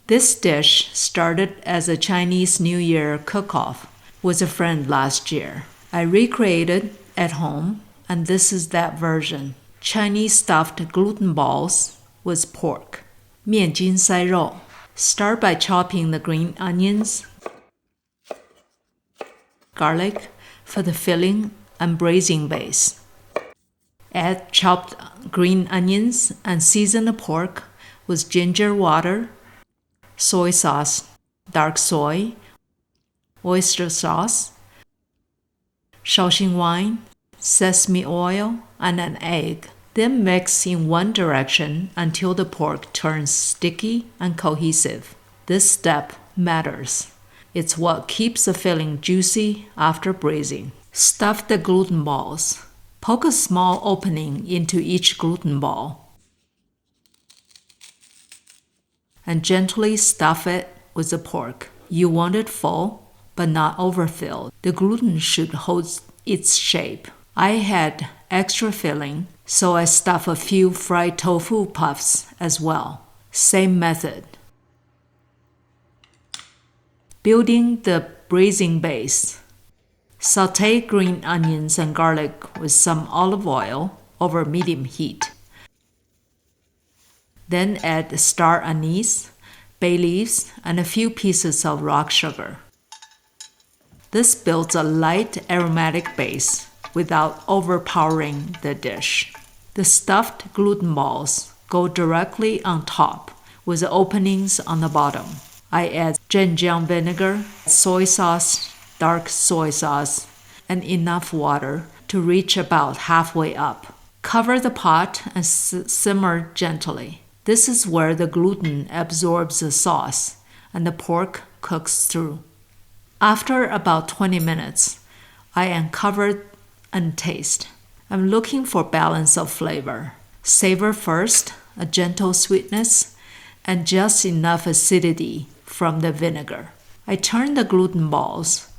This dish started as a Chinese New Year cook-off with a friend last year. I recreated at home, and this is that version. Chinese stuffed gluten balls with pork. 面筋塞肉. Start by chopping the green onions, garlic for the filling and braising base. Add chopped green onions and season the pork with ginger water, soy sauce, dark soy, oyster sauce, Shaoxing wine, sesame oil, and an egg. Then mix in one direction until the pork turns sticky and cohesive. This step matters. It's what keeps the filling juicy after braising. Stuff the gluten balls. Poke a small opening into each gluten ball and gently stuff it with the pork. You want it full, but not overfilled. The gluten should hold its shape. I had extra filling, so I stuff a few fried tofu puffs as well. Same method. Building the braising base. Sauté green onions and garlic with some olive oil over medium heat. Then add star anise, bay leaves, and a few pieces of rock sugar. This builds a light aromatic base without overpowering the dish. The stuffed gluten balls go directly on top with the openings on the bottom. I add zhenjiang vinegar, soy sauce, dark soy sauce, and enough water to reach about halfway up. Cover the pot and simmer gently. This is where the gluten absorbs the sauce and the pork cooks through. After about 20 minutes, I uncover and taste. I'm looking for balance of flavor. Savor first, a gentle sweetness, and just enough acidity from the vinegar. I turn the gluten balls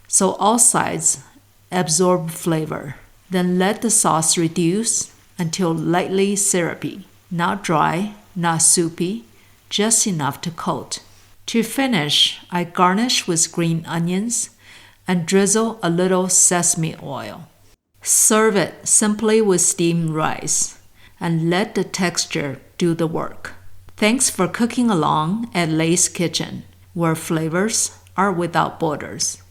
so all sides absorb flavor. Then let the sauce reduce until lightly syrupy, not dry, not soupy, just enough to coat. To finish, I garnish with green onions and drizzle a little sesame oil. Serve it simply with steamed rice and let the texture do the work. Thanks for cooking along at Lay's Kitchen, where flavors are without borders.